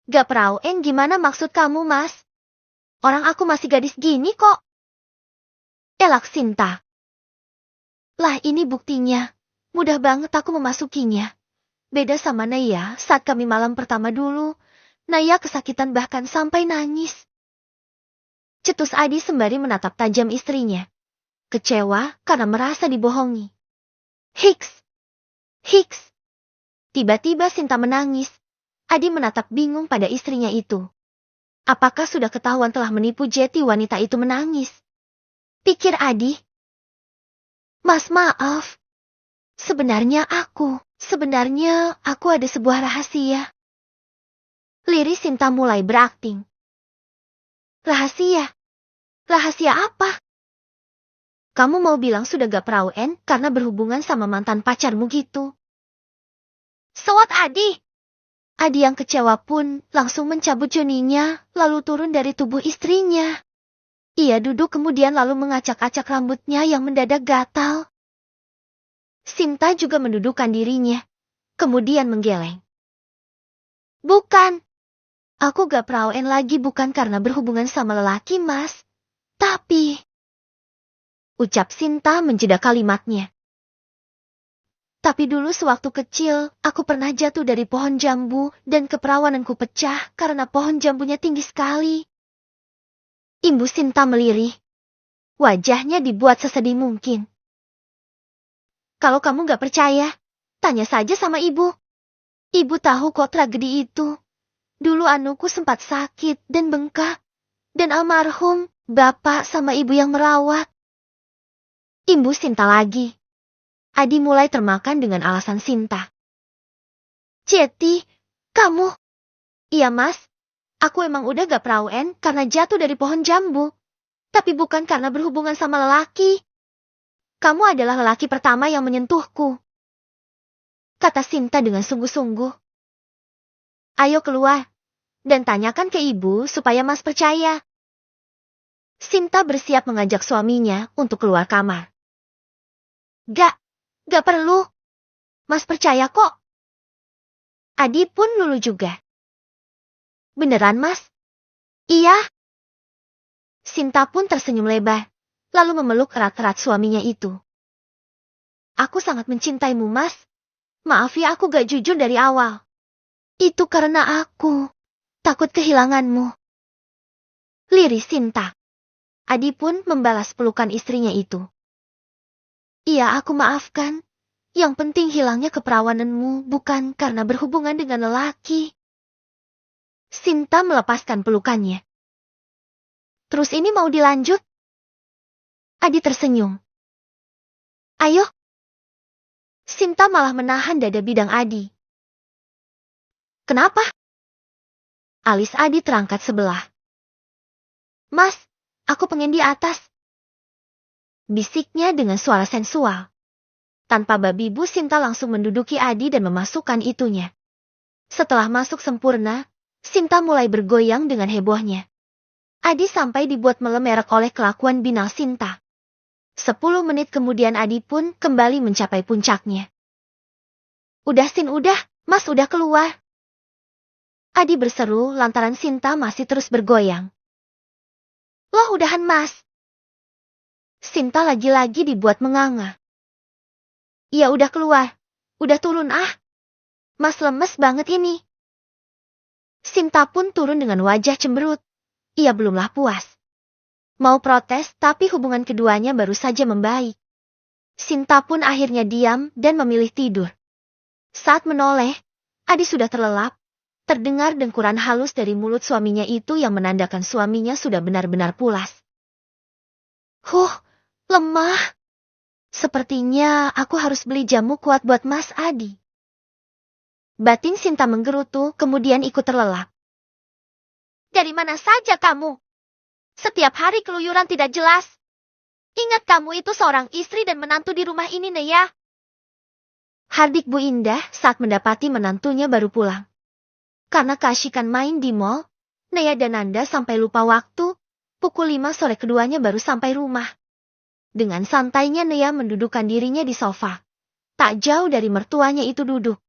Gak perauen gimana maksud kamu, Mas? Orang aku masih gadis gini kok. Elak Sinta. Lah ini buktinya. Mudah banget aku memasukinya. Beda sama Naya saat kami malam pertama dulu. Naya kesakitan bahkan sampai nangis. Cetus Adi sembari menatap tajam istrinya. Kecewa karena merasa dibohongi. Hiks. Hiks. Tiba-tiba Sinta menangis. Adi menatap bingung pada istrinya itu. Apakah sudah ketahuan telah menipu Jeti wanita itu menangis? Pikir Adi. Mas maaf. Sebenarnya aku ada sebuah rahasia. Liris Sinta mulai berakting. Rahasia? Rahasia apa? Kamu mau bilang sudah gak perauen karena berhubungan sama mantan pacarmu gitu? Sewot Adi. Adi yang kecewa pun langsung mencabut joninya lalu turun dari tubuh istrinya. Ia duduk kemudian lalu mengacak-acak rambutnya yang mendadak gatal. Sinta juga mendudukkan dirinya, kemudian menggeleng. Bukan. Aku gak perauen lagi bukan karena berhubungan sama lelaki, Mas. Tapi... Ucap Sinta menjeda kalimatnya. Tapi dulu sewaktu kecil, aku pernah jatuh dari pohon jambu dan keperawananku pecah karena pohon jambunya tinggi sekali. Imbu Sinta melirih. Wajahnya dibuat sesedih mungkin. Kalau kamu gak percaya, tanya saja sama ibu. Ibu tahu kok tragedi itu. Dulu anuku sempat sakit dan bengkak. Dan almarhum, bapak sama ibu yang merawat. Imbu Sinta lagi. Adi mulai termakan dengan alasan Sinta. Jeti, kamu? Iya mas, aku emang udah gak perauen karena jatuh dari pohon jambu. Tapi bukan karena berhubungan sama lelaki. Kamu adalah lelaki pertama yang menyentuhku. Kata Sinta dengan sungguh-sungguh. Ayo keluar, dan tanyakan ke ibu supaya mas percaya. Sinta bersiap mengajak suaminya untuk keluar kamar. Gak perlu. Mas percaya kok. Adi pun lulu juga. Beneran mas? Iya. Sinta pun tersenyum lebar, lalu memeluk erat-erat suaminya itu. Aku sangat mencintaimu mas. Maaf ya aku gak jujur dari awal. Itu karena aku takut kehilanganmu. Liris Sinta. Adi pun membalas pelukan istrinya itu. Iya aku maafkan. Yang penting hilangnya keperawananmu bukan karena berhubungan dengan lelaki. Sinta melepaskan pelukannya. Terus ini mau dilanjut? Adi tersenyum. Ayo. Sinta malah menahan dada bidang Adi. Kenapa? Alis Adi terangkat sebelah. Mas, aku pengen di atas. Bisiknya dengan suara sensual. Tanpa babi bu Sinta langsung menduduki Adi dan memasukkan itunya. Setelah masuk sempurna, Sinta mulai bergoyang dengan hebohnya. Adi sampai dibuat melemerak oleh kelakuan binal Sinta. 10 menit kemudian Adi pun kembali mencapai puncaknya. Udah Sin udah, mas udah keluar. Adi berseru lantaran Sinta masih terus bergoyang. Loh udahan mas. Sinta lagi-lagi dibuat menganga. Iya udah keluar, udah turun ah. Mas lemes banget ini. Sinta pun turun dengan wajah cemberut. Ia belumlah puas. Mau protes tapi hubungan keduanya baru saja membaik. Sinta pun akhirnya diam dan memilih tidur. Saat menoleh, Adi sudah terlelap. Terdengar dengkuran halus dari mulut suaminya itu yang menandakan suaminya sudah benar-benar pulas. Lemah. Sepertinya aku harus beli jamu kuat buat Mas Adi. Batin Sinta menggerutu kemudian ikut terlelap. Dari mana saja kamu? Setiap hari keluyuran tidak jelas. Ingat kamu itu seorang istri dan menantu di rumah ini Naya. Hardik Bu Indah saat mendapati menantunya baru pulang. Karena keasyikan main di mall, Naya dan Nanda sampai lupa waktu. Pukul 5 sore keduanya baru sampai rumah. Dengan santainya Naya mendudukkan dirinya di sofa. Tak jauh dari mertuanya itu duduk.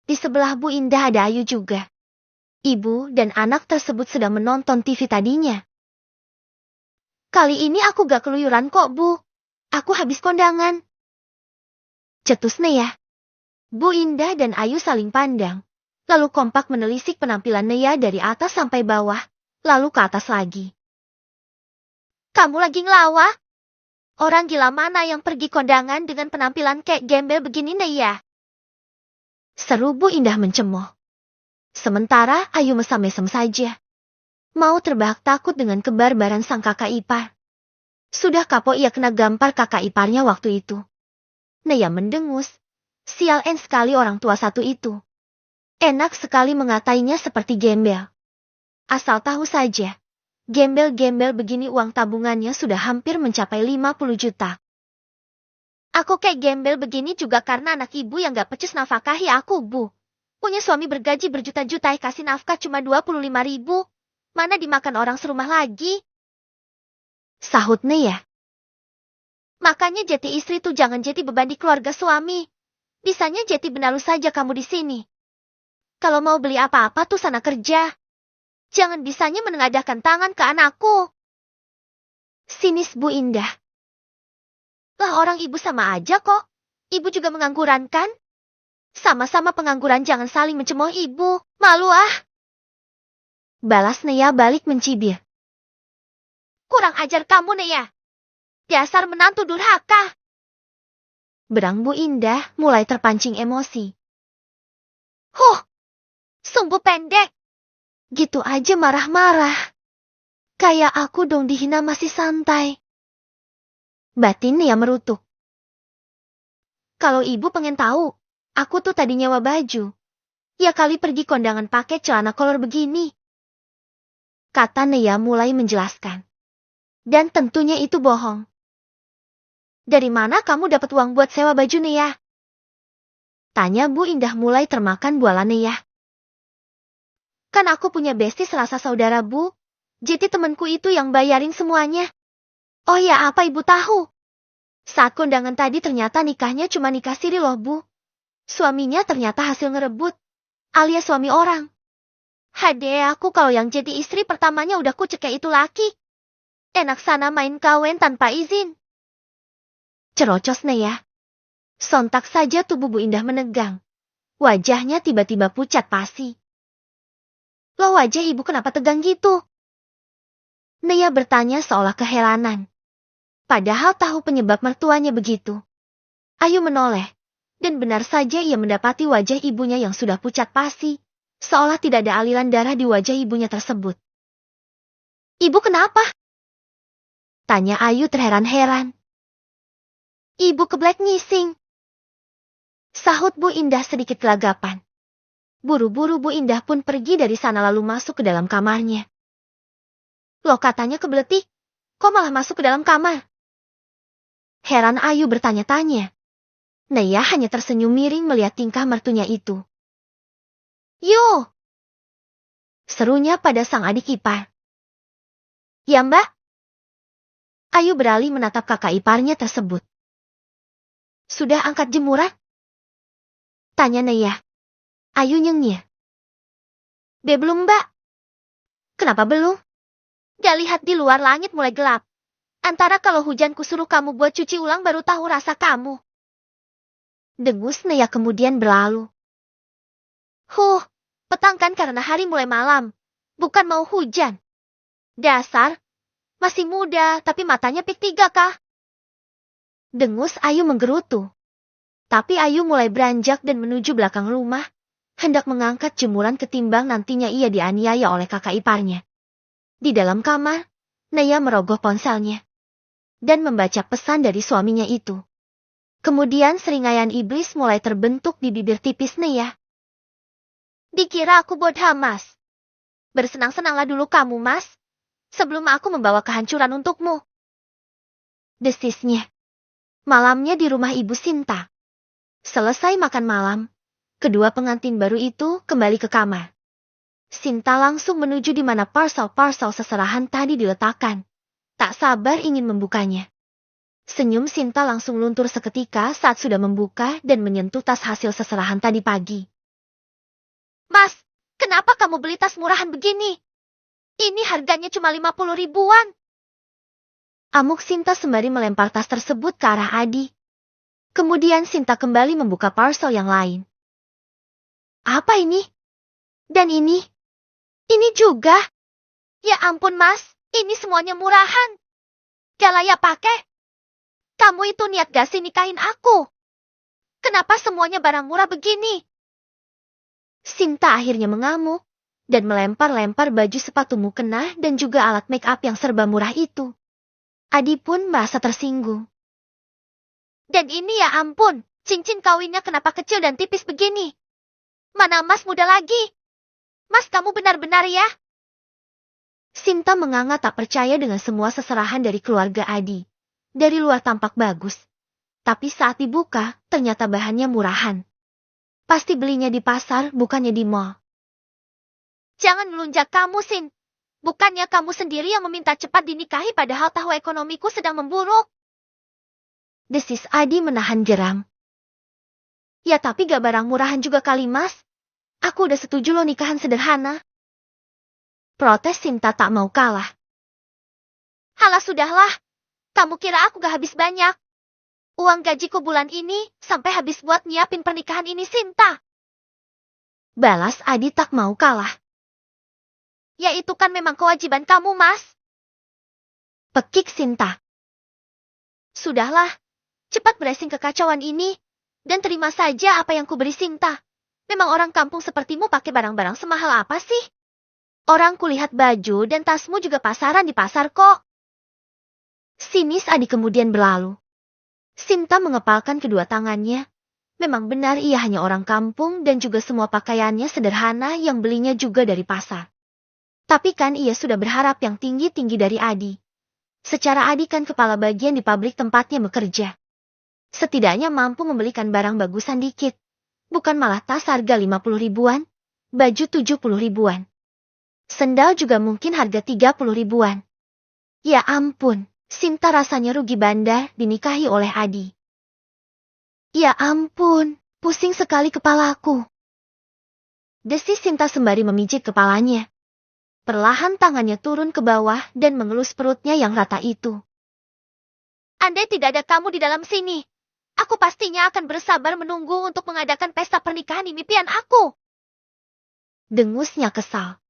Di sebelah Bu Indah ada Ayu juga. Ibu dan anak tersebut sedang menonton TV tadinya. Kali ini aku gak keluyuran kok, Bu. Aku habis kondangan. Cetus Nea. Bu Indah dan Ayu saling pandang. Lalu kompak menelisik penampilan Nea dari atas sampai bawah. Lalu ke atas lagi. Kamu lagi ngelawak? Orang gila mana yang pergi kondangan dengan penampilan kayak gembel begini Nea? Seru Bu Indah mencemooh. Sementara Ayu mesam-mesem saja. Mau terbahak takut dengan kebarbaran sang kakak ipar. Sudah kapok ia kena gampar kakak iparnya waktu itu. Nea mendengus. Sial sekali orang tua satu itu. Enak sekali mengatainya seperti gembel. Asal tahu saja. Gembel-gembel begini uang tabungannya sudah hampir mencapai 50 juta. Aku kayak gembel begini juga karena anak ibu yang gak pecus nafkahi aku, Bu. Punya suami bergaji berjuta-juta kasih nafkah cuma 25.000. Mana dimakan orang serumah lagi? Sahut Nea. Makanya jadi istri tuh jangan jadi beban di keluarga suami. Bisanya jadi benalu saja kamu di sini. Kalau mau beli apa-apa tuh sana kerja. Jangan bisanya menengadahkan tangan ke anakku. Sinis Bu Indah. Lah orang ibu sama aja kok. Ibu juga mengangguran kan? Sama-sama pengangguran jangan saling mencemooh ibu. Malu ah. Balas Nea balik mencibir. Kurang ajar kamu Nea. Dasar menantu durhaka. Berang Bu Indah mulai terpancing emosi. Sumbu pendek. Gitu aja marah-marah. Kayak aku dong dihina masih santai. Batin Nea merutuk. Kalau ibu pengen tahu, aku tuh tadi nyewa baju. Ya kali pergi kondangan pakai celana kolor begini. Kata Nea mulai menjelaskan. Dan tentunya itu bohong. Dari mana kamu dapat uang buat sewa baju Nea? Tanya Bu Indah mulai termakan bualan Nea. Kan aku punya bestie serasa saudara Bu. Jadi temanku itu yang bayarin semuanya. Oh ya apa ibu tahu? Saat kondangan tadi ternyata nikahnya cuma nikah siri loh Bu. Suaminya ternyata hasil ngerebut. Alias suami orang. Hade aku kalau yang jadi istri pertamanya udah kucek kayak itu laki. Enak sana main kawin tanpa izin. Cerocos Nea. Sontak saja tubuh Bu Indah menegang. Wajahnya tiba-tiba pucat pasi. Loh wajah ibu kenapa tegang gitu? Nea bertanya seolah keheranan. Padahal tahu penyebab mertuanya begitu. Ayu menoleh. Dan benar saja ia mendapati wajah ibunya yang sudah pucat pasi. Seolah tidak ada aliran darah di wajah ibunya tersebut. Ibu kenapa? Tanya Ayu terheran-heran. Ibu keblek ngising. Sahut Bu Indah sedikit gelagapan. Buru-buru Bu Indah pun pergi dari sana lalu masuk ke dalam kamarnya. Loh katanya kebeletik, kok malah masuk ke dalam kamar? Heran Ayu bertanya-tanya. Nea hanya tersenyum miring melihat tingkah mertunya itu. Yo! Serunya pada sang adik ipar. Ya Mbak? Ayu beralih menatap kakak iparnya tersebut. Sudah angkat jemuran? Tanya Nea. Ayu nyengir. Belum Mbak. Kenapa belum? Gak lihat di luar langit mulai gelap. Antara kalau hujan kusuruh kamu buat cuci ulang baru tahu rasa kamu. Dengus Nea kemudian berlalu. Petang kan karena hari mulai malam. Bukan mau hujan. Dasar. Masih muda tapi matanya pik 3 kah? Dengus Ayu menggerutu. Tapi Ayu mulai beranjak dan menuju belakang rumah. Hendak mengangkat jemuran ketimbang nantinya ia dianiaya oleh kakak iparnya. Di dalam kamar, Nea merogoh ponselnya. Dan membaca pesan dari suaminya itu. Kemudian seringaian iblis mulai terbentuk di bibir tipis Nea. Dikira aku bodoh Mas. Bersenang-senanglah dulu kamu Mas. Sebelum aku membawa kehancuran untukmu. Desisnya. Malamnya di rumah Ibu Sinta. Selesai makan malam, kedua pengantin baru itu kembali ke kamar. Sinta langsung menuju di mana parsel-parsel seserahan tadi diletakkan. Tak sabar ingin membukanya. Senyum Sinta langsung luntur seketika saat sudah membuka dan menyentuh tas hasil seserahan tadi pagi. Mas, kenapa? Kenapa kamu beli tas murahan begini? Ini harganya cuma 50 ribuan. Amuk Sinta sembari melempar tas tersebut ke arah Adi. Kemudian Sinta kembali membuka parcel yang lain. Apa ini? Dan ini? Ini juga? Ya ampun mas, ini semuanya murahan. Gak layak pakai. Kamu itu niat gak sih nikahin aku? Kenapa semuanya barang murah begini? Sinta akhirnya mengamuk dan melempar-lempar baju sepatu mukena dan juga alat make up yang serba murah itu. Adi pun merasa tersinggung. Dan ini ya ampun, cincin kawinnya kenapa kecil dan tipis begini? Mana mas muda lagi? Mas kamu benar-benar ya? Sinta menganga tak percaya dengan semua seserahan dari keluarga Adi. Dari luar tampak bagus. Tapi saat dibuka, ternyata bahannya murahan. Pasti belinya di pasar, bukannya di mall. Jangan melunjak kamu, Sin. Bukannya kamu sendiri yang meminta cepat dinikahi padahal tahu ekonomiku sedang memburuk. Desis Adi menahan geram. Ya tapi gak barang murahan juga kali mas. Aku udah setuju loh nikahan sederhana. Protes Sinta tak mau kalah. Halah sudahlah. Kamu kira aku gak habis banyak? Uang gajiku bulan ini sampai habis buat nyiapin pernikahan ini Sinta. Balas Adi tak mau kalah. Ya itu kan memang kewajiban kamu mas. Pekik Sinta. Sudahlah. Cepat beresin kekacauan ini. Dan terima saja apa yang kuberi Sinta. Memang orang kampung sepertimu pakai barang-barang semahal apa sih? Orang kulihat baju dan tasmu juga pasaran di pasar kok. Sinis Adi kemudian berlalu. Sinta mengepalkan kedua tangannya. Memang benar ia hanya orang kampung dan juga semua pakaiannya sederhana yang belinya juga dari pasar. Tapi kan ia sudah berharap yang tinggi-tinggi dari Adi. Secara Adi kan kepala bagian di pabrik tempatnya bekerja. Setidaknya mampu membelikan barang bagusan dikit. Bukan malah tas harga 50 ribuan, baju 70 ribuan. Sendal juga mungkin harga 30 ribuan. Ya ampun, Sinta rasanya rugi bandar dinikahi oleh Adi. Ya ampun, pusing sekali kepalaku. Desis Sinta sembari memijit kepalanya. Perlahan tangannya turun ke bawah dan mengelus perutnya yang rata itu. Andai tidak ada kamu di dalam sini, aku pastinya akan bersabar menunggu untuk mengadakan pesta pernikahan impian aku. Dengusnya kesal.